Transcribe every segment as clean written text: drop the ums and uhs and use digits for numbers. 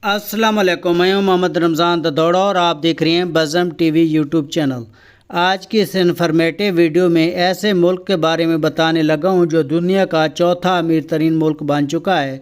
السلام علیکم، میں ہوں محمد رمضان ددوڑا اور آپ دیکھ رہے ہیں بزم ٹی وی یوٹیوب چینل۔ آج کی اس انفارمیٹیو ویڈیو میں ایسے ملک کے بارے میں بتانے لگا ہوں جو دنیا کا چوتھا امیر ترین ملک بن چکا ہے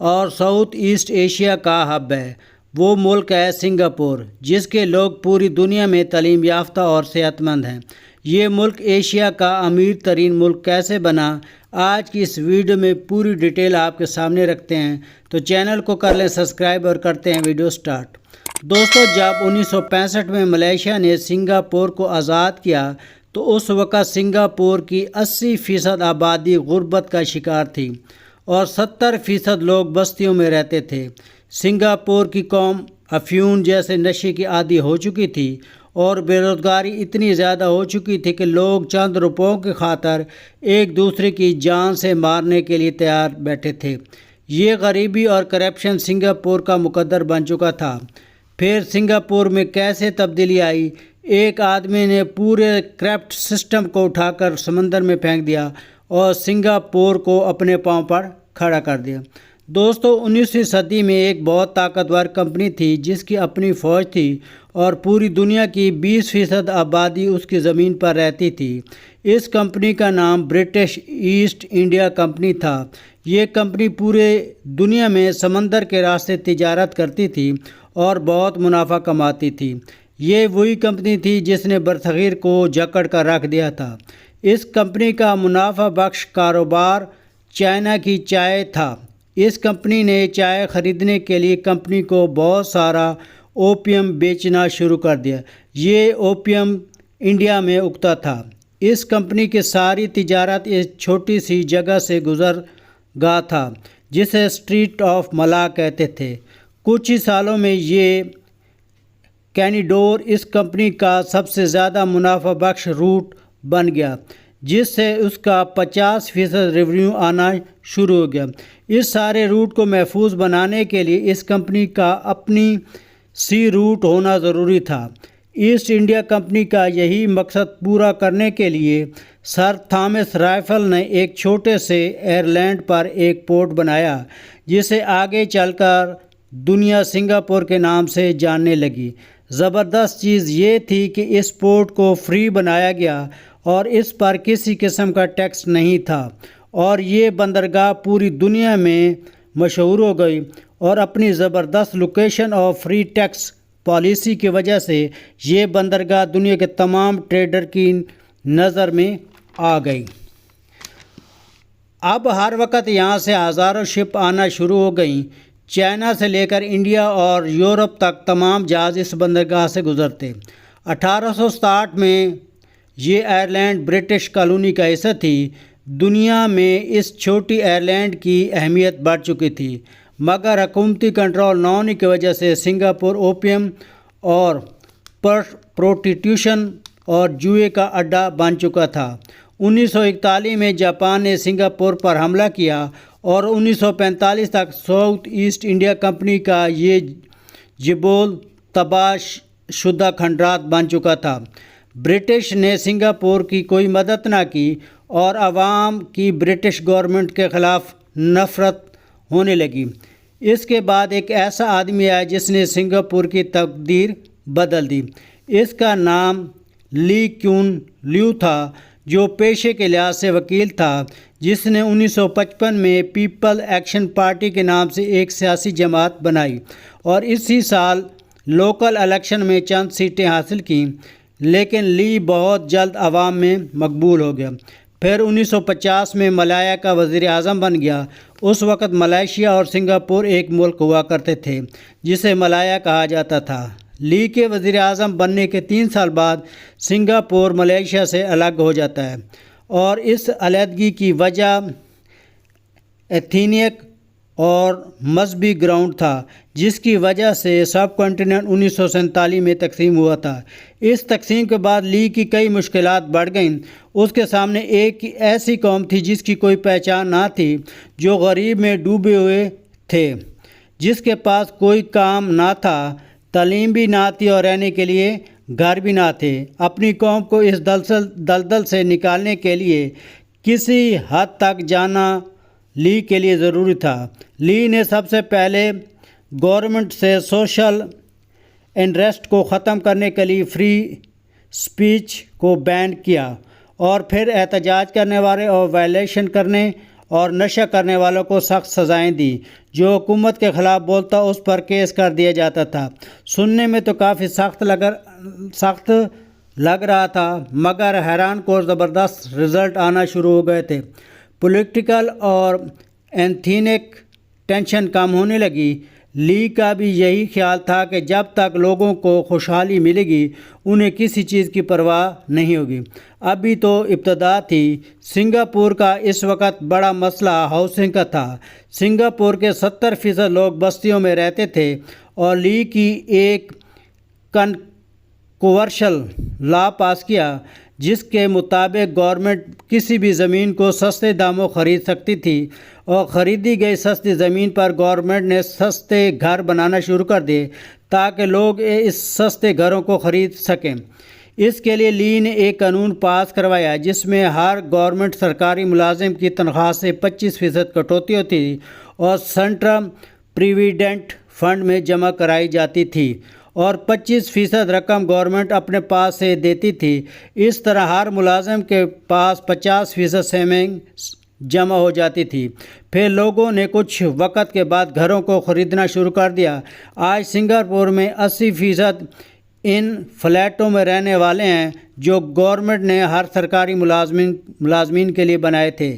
اور ساؤتھ ایسٹ ایشیا کا ہب ہے۔ وہ ملک ہے سنگاپور، جس کے لوگ پوری دنیا میں تعلیم یافتہ اور صحت مند ہیں۔ یہ ملک ایشیا کا امیر ترین ملک کیسے بنا، آج کی اس ویڈیو میں پوری ڈیٹیل آپ کے سامنے رکھتے ہیں، تو چینل کو کر لیں سبسکرائب اور کرتے ہیں ویڈیو سٹارٹ۔ دوستو، جب 1965 میں ملیشیا نے سنگاپور کو آزاد کیا تو اس وقت سنگاپور کی 80% آبادی غربت کا شکار تھی اور 70% لوگ بستیوں میں رہتے تھے۔ سنگاپور کی قوم افیون جیسے نشے کی عادی ہو چکی تھی اور بے روزگاری اتنی زیادہ ہو چکی تھی کہ لوگ چند روپوں کی خاطر ایک دوسرے کی جان سے مارنے کے لیے تیار بیٹھے تھے۔ یہ غریبی اور کرپشن سنگاپور کا مقدر بن چکا تھا۔ پھر سنگاپور میں کیسے تبدیلی آئی؟ ایک آدمی نے پورے کرپٹ سسٹم کو اٹھا کر سمندر میں پھینک دیا اور سنگاپور کو اپنے پاؤں پر کھڑا کر دیا۔ دوستو، 19ویں صدی میں ایک بہت طاقتور کمپنی تھی جس کی اپنی فوج تھی اور پوری دنیا کی 20% آبادی اس کی زمین پر رہتی تھی۔ اس کمپنی کا نام برٹش ایسٹ انڈیا کمپنی تھا۔ یہ کمپنی پورے دنیا میں سمندر کے راستے تجارت کرتی تھی اور بہت منافع کماتی تھی۔ یہ وہی کمپنی تھی جس نے برصغیر کو جکڑ کر رکھ دیا تھا۔ اس کمپنی کا منافع بخش کاروبار چائنا کی چائے تھا۔ اس کمپنی نے چائے خریدنے کے لیے کمپنی کو بہت سارا اوپیم بیچنا شروع کر دیا۔ یہ اوپیم انڈیا میں اگتا تھا۔ اس کمپنی کی ساری تجارت ایک چھوٹی سی جگہ سے گزر گا تھا جسے اسٹریٹ آف ملا کہتے تھے۔ کچھ ہی سالوں میں یہ کینیڈور اس کمپنی کا سب سے زیادہ منافع بخش روٹ بن گیا، جس سے اس کا 50% ریونیو آنا شروع ہو گیا۔ اس سارے روٹ کو محفوظ بنانے کے لیے اس کمپنی کا اپنی سی روٹ ہونا ضروری تھا۔ ایسٹ انڈیا کمپنی کا یہی مقصد پورا کرنے کے لیے سر تھامس رائفل نے ایک چھوٹے سے آئرلینڈ پر ایک پورٹ بنایا جسے آگے چل کر دنیا سنگاپور کے نام سے جاننے لگی۔ زبردست چیز یہ تھی کہ اس پورٹ کو فری بنایا گیا اور اس پر کسی قسم کا ٹیکس نہیں تھا، اور یہ بندرگاہ پوری دنیا میں مشہور ہو گئی اور اپنی زبردست لوکیشن اور فری ٹیکس پالیسی کی وجہ سے یہ بندرگاہ دنیا کے تمام ٹریڈر کی نظر میں آ گئی۔ اب ہر وقت یہاں سے ہزاروں شپ آنا شروع ہو گئیں۔ چائنا سے لے کر انڈیا اور یورپ تک تمام جہاز اس بندرگاہ سے گزرتے۔ 1867 میں یہ آئرلینڈ برٹش کالونی کا حصہ تھی۔ دنیا میں اس چھوٹی آئرلینڈ کی اہمیت بڑھ چکی تھی، مگر حکومتی کنٹرول نہ ہونے کی وجہ سے سنگاپور اوپیم اور پروسٹیٹیوشن اور جوئے کا اڈا بن چکا تھا۔ 1941 میں جاپان نے سنگاپور پر حملہ کیا اور 1945 تک ساؤتھ ایسٹ انڈیا کمپنی کا یہ جبول تباہ شدہ کھنڈرات بن چکا تھا۔ برٹش نے سنگاپور کی کوئی مدد نہ کی اور عوام کی برٹش گورنمنٹ کے خلاف نفرت ہونے لگی۔ اس کے بعد ایک ایسا آدمی آیا جس نے سنگاپور کی تقدیر بدل دی۔ اس کا نام لی کیون لیو تھا، جو پیشے کے لحاظ سے وکیل تھا، جس نے 1955 میں پیپل ایکشن پارٹی کے نام سے ایک سیاسی جماعت بنائی اور اسی سال لوکل الیکشن میں چند سیٹیں حاصل کیں، لیکن لی بہت جلد عوام میں مقبول ہو گیا۔ پھر 1950 میں ملایا کا وزیر اعظم بن گیا۔ اس وقت ملائیشیا اور سنگاپور ایک ملک ہوا کرتے تھے جسے ملایا کہا جاتا تھا۔ لی کے وزیر اعظم بننے کے 3 سال بعد سنگاپور ملائیشیا سے الگ ہو جاتا ہے، اور اس علیحدگی کی وجہ ایتھنک اور مذہبی گراؤنڈ تھا، جس کی وجہ سے سب کانٹیننٹ 1947 میں تقسیم ہوا تھا۔ اس تقسیم کے بعد لی کی کئی مشکلات بڑھ گئیں۔ اس کے سامنے ایک ایسی قوم تھی جس کی کوئی پہچان نہ تھی، جو غریب میں ڈوبے ہوئے تھے، جس کے پاس کوئی کام نہ تھا، تعلیم بھی نہ تھی اور رہنے کے لیے گھر بھی نہ تھے۔ اپنی قوم کو اس دلدل سے نکالنے کے لیے کسی حد تک جانا لی کے لیے ضروری تھا۔ لی نے سب سے پہلے गवर्नमेंट से सोशल अनरेस्ट को ख़त्म करने के लिए फ्री स्पीच को बैन किया और फिर एहतजाज करने वाले और वायलेशन करने और नशा करने वालों को सख्त सज़ाएं दी। जो हुकूमत के ख़िलाफ़ बोलता उस पर केस कर दिया जाता था। सुनने में तो काफ़ी सख्त लग रहा था, मगर हैरान को ज़बरदस्त रिज़ल्ट आना शुरू हो गए थे। पॉलिटिकल और एथनिक टेंशन कम होने लगी। ली का भी यही ख्याल था कि जब तक लोगों को खुशहाली मिलेगी उन्हें किसी चीज़ की परवाह नहीं होगी। अभी तो इब्तदा थी। सिंगापुर का इस वक्त बड़ा मसला हाउसिंग का था। सिंगापुर के 70% लोग बस्तियों में रहते थे और ली की एक कंट्रोवर्शियल लॉ पास किया जिसके मुताबिक गवर्नमेंट किसी भी ज़मीन को सस्ते दामों खरीद सकती थी और ख़रीदी गई सस्ती ज़मीन पर गवर्नमेंट ने सस्ते घर बनाना शुरू कर दिए ताकि लोग इस सस्ते घरों को ख़रीद सकें। इसके लिए ली ने एक कानून पास करवाया जिसमें हर गवर्नमेंट सरकारी मुलाजिम की तनख्वाह से 25% कटौती होती थी और सेंट्रल प्रोविडेंट फंड में जमा कराई जाती थी और 25% रकम गवर्नमेंट अपने पास से देती थी। इस तरह हर मुलाजिम के पास 50% सेविंग्स जमा हो जाती थी। फिर लोगों ने कुछ वक़्त के बाद घरों को ख़रीदना शुरू कर दिया। आज सिंगापुर में 80% इन फ्लैटों में रहने वाले हैं जो गवर्नमेंट ने हर सरकारी मुलाजमीन के लिए बनाए थे।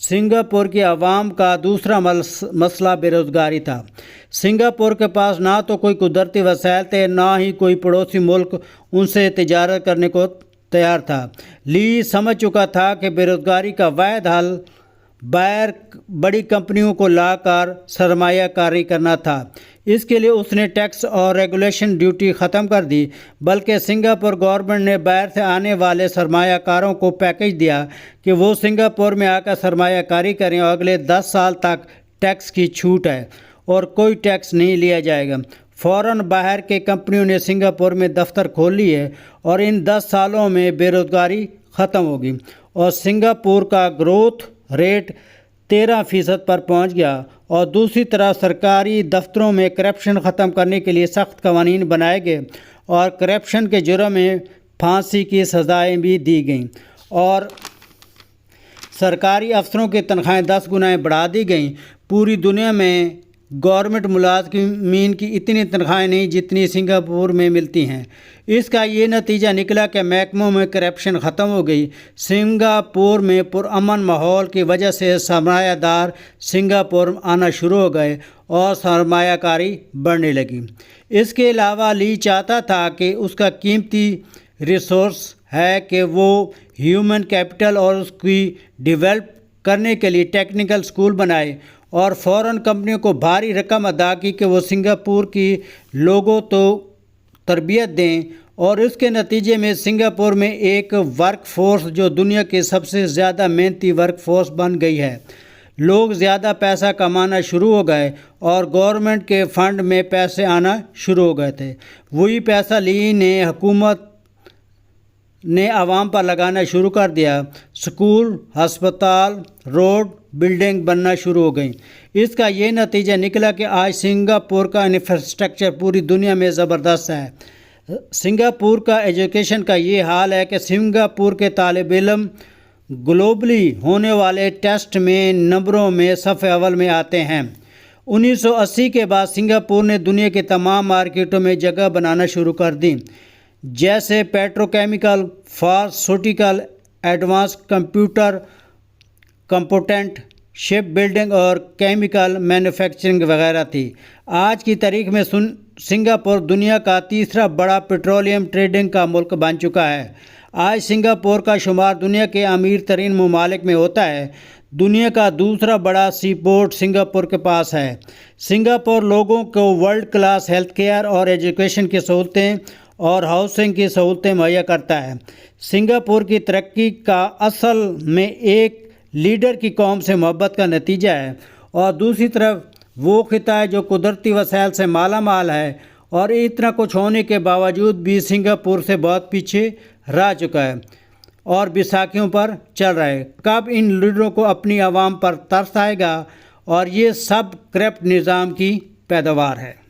सिंगापुर की आवाम का दूसरा मसला बेरोज़गारी था। सिंगापुर के पास ना तो कोई कुदरती वसाइल थे, ना ही कोई पड़ोसी मुल्क उनसे तिजारत करने को तैयार था। ली समझ चुका था कि बेरोज़गारी का वाहिद हल बाहर बड़ी कंपनियों को लाकर सरमायाकारी करना था। इसके लिए उसने टैक्स और रेगुलेशन ड्यूटी ख़त्म कर दी, बल्कि सिंगापुर गवर्नमेंट ने बाहर से आने वाले सरमायाकारों को पैकेज दिया कि वो सिंगापुर में आकर सरमायाकारी करें और अगले 10 साल तक टैक्स की छूट है और कोई टैक्स नहीं लिया जाएगा। फ़ौरन बाहर के कंपनियों ने सिंगापुर में दफ्तर खोल लिए और इन 10 सालों में बेरोज़गारी ख़त्म होगी और सिंगापुर का ग्रोथ रेट 13% पर पहुंच गया। और दूसरी तरफ सरकारी दफ्तरों में करप्शन ख़त्म करने के लिए सख्त कवानीन बनाए गए और करप्शन के जुर्म में फांसी की सज़ाएँ भी दी गईं और सरकारी अफसरों की तनख्वाहें 10 गुना बढ़ा दी गईं। पूरी दुनिया में गवर्नमेंट मुलाज़मीन की इतनी तनख्वाहें नहीं जितनी सिंगापुर में मिलती हैं। इसका ये नतीजा निकला कि महकमों में करप्शन ख़त्म हो गई। सिंगापुर में पुरअमन माहौल की वजह से सरमायादार सिंगापुर आना शुरू हो गए और सरमायाकारी बढ़ने लगी। इसके अलावा ली चाहता था कि उसका कीमती रिसोर्स है कि वो ह्यूमन कैपिटल और उसकी डेवलप करने के लिए टेक्निकल स्कूल बनाए और फ़ौरन कंपनियों को भारी रकम अदा की कि वो सिंगापुर की लोगों तो तरबियत दें और इसके नतीजे में सिंगापुर में एक वर्क फोर्स जो दुनिया के सबसे ज़्यादा मेहनती वर्क फोर्स बन गई है। लोग ज़्यादा पैसा कमाना शुरू हो गए और गवर्नमेंट के फ़ंड में पैसे आना शुरू हो गए थे। वही पैसा ली ने हुकूमत ने आवाम पर लगाना शुरू कर दिया। स्कूल, अस्पताल, रोड, बिल्डिंग बनना शुरू हो गई। इसका ये नतीजा निकला कि आज सिंगापुर का इंफ्रास्ट्रक्चर पूरी दुनिया में ज़बरदस्त है। सिंगापुर का एजुकेशन का ये हाल है कि सिंगापुर के तालिब इल्म ग्लोबली होने वाले टेस्ट में नंबरों में सफ़े अव्वल में आते हैं। 1980 के बाद सिंगापुर ने दुनिया के तमाम मार्केटों में जगह बनाना शुरू कर दी, जैसे petrochemical, pharmaceutical, advance computer component, ship building और केमिकल मैन्युफैक्चरिंग वगैरह थी। आज की तारीख में सिंगापुर दुनिया का तीसरा बड़ा पेट्रोलियम ट्रेडिंग का मुल्क बन चुका है। आज सिंगापुर का शुमार दुनिया के अमीर तरीन ममालिक में होता है। दुनिया का दूसरा बड़ा सी पोर्ट सिंगापुर के पास है। सिंगापुर लोगों को वर्ल्ड क्लास हेल्थ केयर और एजुकेशन की सहूलतें और हाउसिंग की सहूलतें मुहैया करता है। सिंगापुर की तरक्की का असल में एक लीडर की कौम से मोहब्बत का नतीजा है और दूसरी तरफ वो खिता है जो कुदरती वसाइल से माला माल है और इतना कुछ होने के बावजूद भी सिंगापुर से बहुत पीछे रह चुका है और बैसाखियों पर चल रहा है। कब इन लीडरों को अपनी आवाम पर तरस आएगा और ये सब करप्ट निज़ाम की پیداوار ہے۔